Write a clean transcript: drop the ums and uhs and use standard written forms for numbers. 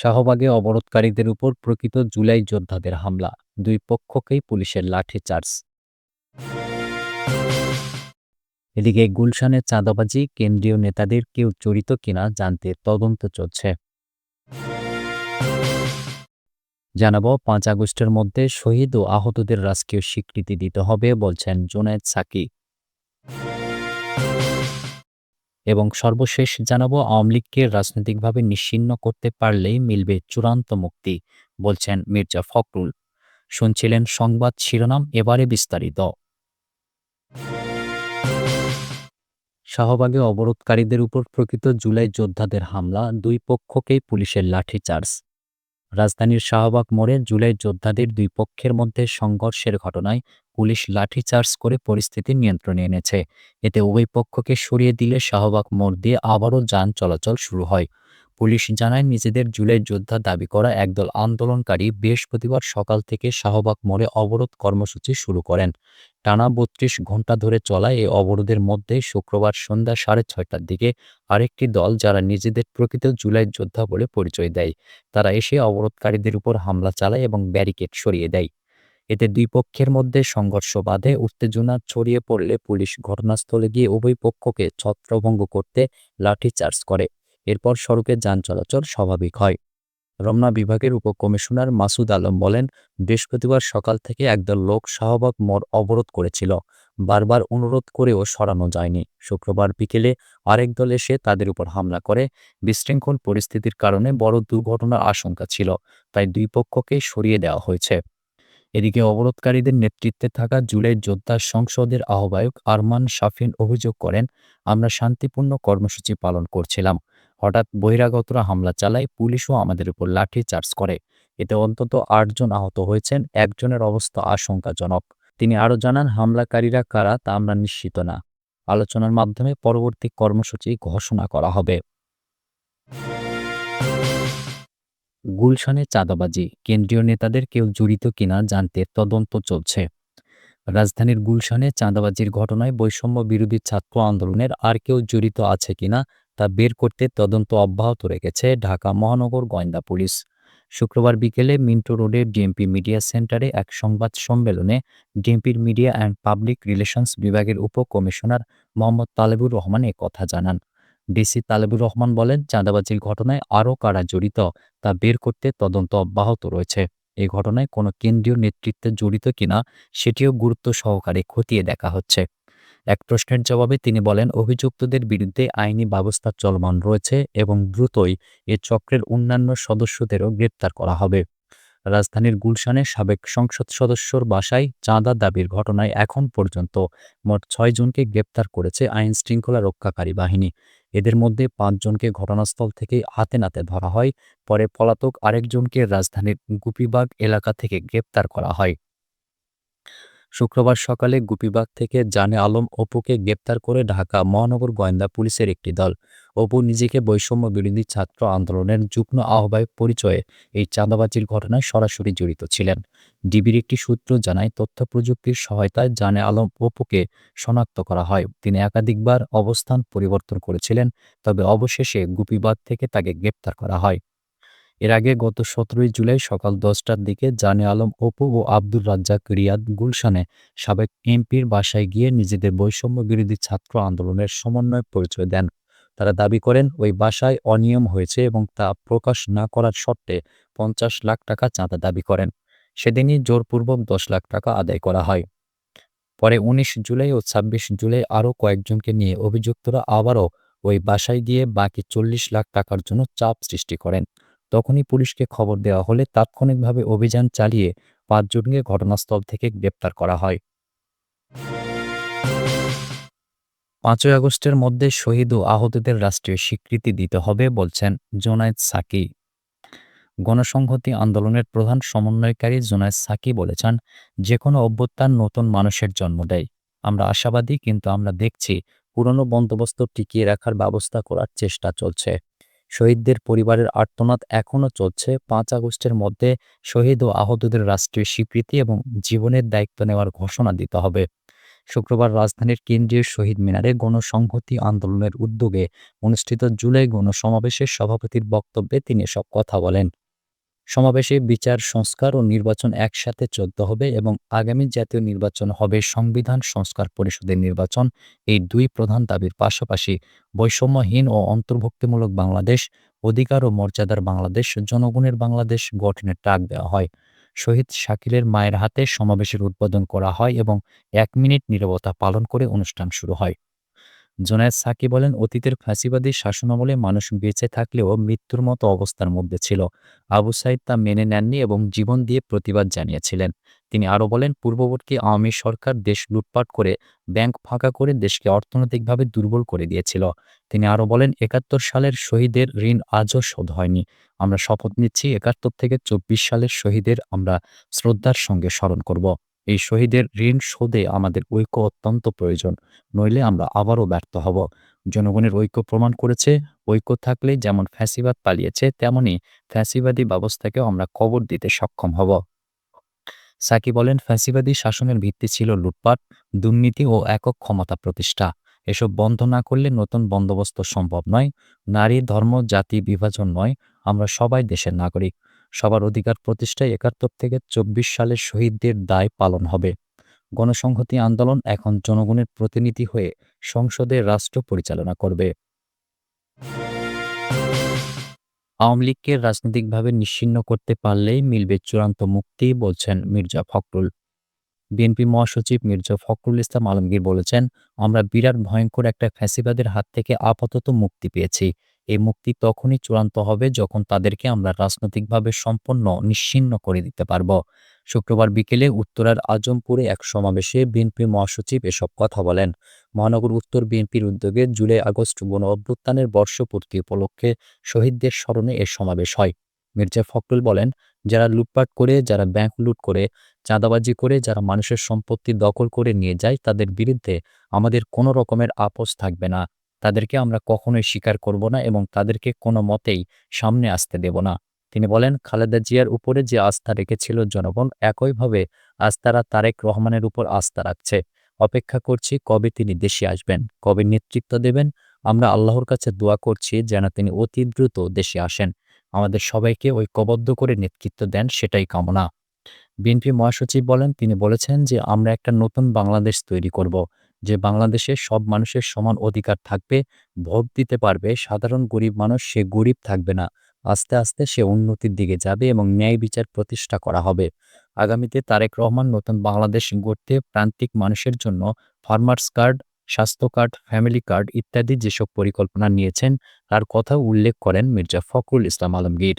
শাহবাগে অবরোধকারীদের উপর প্রকৃত জুলাই যোদ্ধাদের হামলা, দুই পক্ষকেই পুলিশের লাঠিচার্জ। এদিকে গুলশানে চাঁদাবাজি, কেন্দ্রীয় নেতাদের কেউ জড়িত কিনা জানতে তদন্ত চলছে। জানাবো, 5 আগস্টের মধ্যে শহীদ ও আহতদের রাষ্ট্রীয় স্বীকৃতি দিতে হবে বলছেন জুনায়েদ সাকি। এবং সর্বশেষ জানাবো, আওয়ামী লীগকে রাজনৈতিকভাবে নিশ্চিহ্ন করতে পারলেই মিলবে চূড়ান্ত মুক্তি বলছেন মির্জা ফখরুল। শুনছিলেন সংবাদ শিরোনাম, এবারে বিস্তারিত। শাহবাগে অবরোধকারীদের উপর প্রকৃত জুলাই যোদ্ধাদের হামলা, দুই পক্ষকেই পুলিশের লাঠিচার্জ। রাজধানীর শাহবাগ মোড়ে জুলাই যোদ্ধাদের দুই পক্ষের মধ্যে সংঘর্ষের ঘটনায় পুলিশ লাঠিচার্জ করে পরিস্থিতি নিয়ন্ত্রণে এনেছে। এতে উভয় পক্ষকে সরিয়ে দিলে শাহবাগ মোড় দিয়ে আবারও যান চলাচল শুরু হয়। পুলিশ জানায়, নিজেদের জুলাই যোদ্ধা দাবি করা একদল আন্দোলনকারী বৃহস্পতিবার সকাল থেকে শাহবাগ মোড়ে অবরোধ কর্মসূচি শুরু করেন। টানা ৩২ ঘণ্টা ধরে চলা এই অবরোধের মধ্যে শুক্রবার সন্ধ্যা 6:30টার দিকে আরেকটি দল, যারা নিজেদের প্রকৃত জুলাই যোদ্ধা বলে পরিচয় দেয়, তারা এসে অবরোধকারীদের উপর হামলা চালায় এবং ব্যারিকেড সরিয়ে দেয়। এতে দুই পক্ষের মধ্যে সংঘর্ষ বাধে। উত্তেজনা ছড়িয়ে পড়লে পুলিশ ঘটনাস্থলে গিয়ে উভয় পক্ষকে ছত্রভঙ্গ করতে লাঠিচার্জ করে। এরপর সড়কে যান চলাচল স্বাভাবিক হয়। রমনা বিভাগের উপকমিশনার মাসুদ আলম বলেন, বৃহস্পতিবার সকাল থেকে একদল লোক শাহবাগ মোড় অবরোধ করেছিল। বারবার অনুরোধ করেও সরানো যায়নি। শুক্রবার বিকেলে আরেক দল এসে তাদের উপর হামলা করে। বিশৃঙ্খল পরিস্থিতির কারণে বড় দুর্ঘটনার আশঙ্কা ছিল, তাই দুই পক্ষকেই সরিয়ে দেওয়া হয়েছে। এদিকে অবরোধকারীদের নেতৃত্বে থাকা জুলাই যোদ্ধা সংসদের আহ্বায়ক আরমান শাফিন অভিযোগ করেন, আমরা শান্তিপূর্ণ কর্মসূচি পালন করছিলাম। হঠাৎ বহিরাগতরা হামলা চালায়, পুলিশও আমাদের উপর লাঠি চার্জ করে। এতে অন্তত 8 জন আহত হয়েছেন, একজনের অবস্থা আশঙ্কাজনক। তিনি আরও জানান, হামলাকারীরা কারা তা আমরা নিশ্চিত না। আলোচনার মাধ্যমে পরবর্তী কর্মসূচি ঘোষণা করা হবে। গুলশানে চাঁদাবাজি, কেন্দ্রীয় নেতাদের কেউ জড়িত কিনা জানতে তদন্ত চলছে। রাজধানীর গুলশানে চাঁদাবাজির ঘটনায় বৈষম্য বিরোধী ছাত্র আন্দোলনের আর কেউ জড়িত আছে কিনা তা বের করতে তদন্ত অব্যাহত রেখেছে ঢাকা মহানগর গোয়েন্দা পুলিশ। শুক্রবার বিকেলে মিন্টো রোডের ডিএমপি মিডিয়া সেন্টারে এক সংবাদ সম্মেলনে ডিএমপির মিডিয়া অ্যান্ড পাবলিক রিলেশনস বিভাগের উপকমিশনার মোহাম্মদ তালেবুর রহমান এ কথা জানান। ডিসি তালেবুর রহমান বলেন, চাঁদাবাজির ঘটনায় আরও কারা জড়িত তা বের করতে তদন্ত অব্যাহত রয়েছে। এই ঘটনায় কোনো কেন্দ্রীয় নেতৃত্বে জড়িত কিনা সেটিও গুরুত্ব সহকারে খতিয়ে দেখা হচ্ছে। এক প্রশ্নের জবাবে তিনি বলেন, অভিযুক্তদের বিরুদ্ধে আইনি ব্যবস্থা চলমান রয়েছে এবং দ্রুতই এ চক্রের অন্যান্য সদস্যদেরও গ্রেপ্তার করা হবে। রাজধানীর গুলশানে সাবেক সংসদ সদস্যর বাসায় চাঁদা দাবির ঘটনায় এখন পর্যন্ত মোট 6 জনকে গ্রেপ্তার করেছে আইনশৃঙ্খলা রক্ষাকারী বাহিনী। এদের মধ্যে 5 জনকে ঘটনাস্থল থেকেই হাতে নাতে ধরা হয়। পরে পলাতক আরেকজনকে রাজধানীর গুপিবাগ এলাকা থেকে গ্রেপ্তার করা হয়। শুক্রবার সকালে গুপিবাগ থেকে জানে আলম অপুকে গ্রেপ্তার করে ঢাকা মহানগর গোয়েন্দা পুলিশের একটি দল। অপু নিজেকে বৈষম্য বিরোধী ছাত্র আন্দোলনের যুগ্ম আহ্বায়ক পরিচয়ে এই চাঁদাবাজির ঘটনায় সরাসরি জড়িত ছিলেন। ডিবির একটি সূত্র জানায়, তথ্য প্রযুক্তির সহায়তায় জানে আলম অপুকে শনাক্ত করা হয়। তিনি একাধিকবার অবস্থান পরিবর্তন করেছিলেন, তবে অবশেষে গুপিবাগ থেকে তাকে গ্রেপ্তার করা হয়। এর আগে গত 17 জুলাই সকাল 10টার দিকে জানে আলম অপু ও আব্দুর রাজ্জাক রিয়াদ গুলশানে সাবেক এমপির বাসায় গিয়ে নিজেদের বৈষম্য বিরোধী ছাত্র আন্দোলনের সমন্বয় পরিচয় দেন। তারা দাবি করেন, ওই বাসায় অনিয়ম হয়েছে এবং তা প্রকাশ না করার শর্তে 50 লাখ টাকা চাঁদা দাবি করেন। সেদিনই জোরপূর্বক 10 লাখ টাকা আদায় করা হয়। পরে 19 জুলাই ও 26 জুলাই আরও কয়েকজনকে নিয়ে অভিযুক্তরা আবারও ওই বাসায় গিয়ে বাকি 40 লাখ টাকার জন্য চাপ সৃষ্টি করেন। তখনই পুলিশকে খবর দেওয়া হলে তাৎক্ষণিকভাবে অভিযান চালিয়ে 5 জনকে ঘটনাস্থল থেকে গ্রেপ্তার করা হয়। 5ই আগস্টের মধ্যে শহীদ ও আহতদের রাষ্ট্রীয় স্বীকৃতি দিতে হবে বলছেন জুনায়েদ সাকি। গণসংহতি আন্দোলনের প্রধান সমন্বয়কারী জুনায়েদ সাকি বলেছেন, যে কোনো অভ্যুত্থান নতুন মানুষের জন্ম দেয়। আমরা আশাবাদী, কিন্তু আমরা দেখছি পুরনো বন্দোবস্ত টিকিয়ে রাখার ব্যবস্থা করার চেষ্টা চলছে। শহীদদের পরিবারের আর্তনাদ এখনও চলছে। 5 আগস্টের মধ্যে শহীদ ও আহতদের রাষ্ট্রীয় স্বীকৃতি এবং জীবনের দায়িত্ব নেওয়ার ঘোষণা দিতে হবে। শুক্রবার রাজধানীর কেন্দ্রীয় শহীদ মিনারে গণসংহতি আন্দোলনের উদ্যোগে অনুষ্ঠিত জুলাই গণসমাবেশের সভাপতির বক্তব্যে তিনি এসব কথা বলেন। সমাবেশে বিচার সংস্কার ও নির্বাচন একসাথে চলতে হবে এবং আগামী জাতীয় নির্বাচন হবে সংবিধান সংস্কার পরিষদের নির্বাচন। এই দুই প্রধান দাবির পাশাপাশি বৈষম্যহীন ও অন্তর্ভুক্তিমূলক বাংলাদেশ, অধিকার ও মর্যাদার বাংলাদেশ, জনগণের বাংলাদেশ গঠনের ডাক দেওয়া হয়। শহীদ শাকিলের মায়ের হাতে সমাবেশের উদ্বোধন করা হয় এবং ১ মিনিট নীরবতা পালন করে অনুষ্ঠান শুরু হয়। জুনায়েদ সাকি বলেন, অতীতের ফ্যাসিবাদী শাসনামলে মানুষ বেঁচে থাকলেও মৃত্যুর মতো অবস্থার মধ্যে ছিল। আবু সাইদ তা মেনে নেননি এবং জীবন দিয়ে প্রতিবাদ জানিয়েছিলেন। তিনি আরও বলেন, পূর্ববর্তী আওয়ামী সরকার দেশ লুটপাট করে ব্যাংক ফাঁকা করে দেশকে অর্থনৈতিকভাবে দুর্বল করে দিয়েছিল। তিনি আরও বলেন, ৭১ সালের শহীদের ঋণ আজও শোধ হয়নি। আমরা শপথ নিচ্ছি ৭১ থেকে ২৪ সালের শহীদের আমরা শ্রদ্ধার সঙ্গে স্মরণ করব। এই শহীদের ঋণ শোধে আমাদের ঐক্য অত্যন্ত প্রয়োজন, নইলে আমরা আবারও ব্যর্থ হব। জনগণের ঐক্য প্রমাণ করেছে, ঐক্য থাকলে যেমন ফ্যাসিবাদ পালিয়েছে তেমনি ফ্যাসিবাদী ব্যবস্থাকেও আমরা কবর দিতে সক্ষম হব। সাকি বলেন, ফ্যাসিবাদী শাসনের ভিত্তি ছিল লুটপাট, দুর্নীতি ও একক ক্ষমতা প্রতিষ্ঠা। এসব বন্ধ না করলে নতুন বন্দোবস্ত সম্ভব নয়। নারী, ধর্ম, জাতি বিভাজন নয়, আমরা সবাই দেশের নাগরিক। সবার অধিকার প্রতিষ্ঠায় ৭১ থেকে ২৪ সালের শহীদদের দায় পালন হবে। গণসংহতি আন্দোলন এখন জনগণের প্রতিনিধি হয়ে সংসদে রাষ্ট্র পরিচালনা করবে। আওয়ামী লীগকে রাজনৈতিকভাবে নিশ্চিহ্ন করতে পারলেই মিলবে চূড়ান্ত মুক্তি, বলছেন মির্জা ফখরুল। বিএনপি মহাসচিব মির্জা ফখরুল ইসলাম আলমগীর বলেছেন, আমরা বিরাট ভয়ঙ্কর একটা ফ্যাসিবাদের হাত থেকে আপাতত মুক্তি পেয়েছি। এই মুক্তি তখনই চূড়ান্ত হবে যখন তাদেরকে আমরা রাজনৈতিকভাবে সম্পূর্ণ নিশ্চিহ্ন করে দিতে পারব। শুক্রবার বিকেলে উত্তরার আজমপুরে এক সমাবেশে বিএনপি মহাসচিব এসব কথা বলেন। মহানগর উত্তর বিএনপির উদ্যোগে জুলাই আগস্ট গণ অভ্যুত্থানের বর্ষপূর্তি উপলক্ষে শহীদদের স্মরণে এ সমাবেশ হয়। মির্জা ফখরুল বলেন, যারা লুটপাট করে, যারা ব্যাংক লুট করে, চাঁদাবাজি করে, যারা মানুষের সম্পত্তি দখল করে নিয়ে যায়, তাদের বিরুদ্ধে আমাদের কোনো রকমের আপোস থাকবে না। তাদেরকে আমরা কখনোই স্বীকার করব না এবং তাদেরকে কোনো মতেই সামনে আসতে দেব না। তিনি বলেন, খালেদা জিয়ার উপরে যে আস্থা রেখেছিল জনগণ, একইভাবে আজ তারা তারেক রহমানের উপর আস্থা রাখছে। অপেক্ষা করছি কবে তিনি দেশে আসবেন, কবে নেতৃত্ব দেবেন। আমরা আল্লাহর কাছে দোয়া করছি যেন তিনি অতি দ্রুত দেশে আসেন, আমাদের সবাইকে ঐক্যবদ্ধ করে নেতৃত্ব দেন, সেটাই কামনা। বিএনপি মহাসচিব বলেন, তিনি বলেছেন যে আমরা একটা নতুন বাংলাদেশ তৈরি করব, যে বাংলাদেশে সব মানুষের সমান অধিকার থাকবে, ভোট দিতে পারবে। সাধারণ গরিব মানুষ সে গরিব থাকবে না। আস্তে আস্তে সে উন্নতির দিকে যাবে এবং ন্যায় বিচার প্রতিষ্ঠা করা হবে। আগামীতে তারেক রহমান নতুন বাংলাদেশ গড়তে প্রান্তিক মানুষের জন্য ফার্মার্স কার্ড, স্বাস্থ্য কার্ড, ফ্যামিলি কার্ড ইত্যাদি যেসব পরিকল্পনা নিয়েছেন তার কথাও উল্লেখ করেন মির্জা ফখরুল ইসলাম আলমগীর।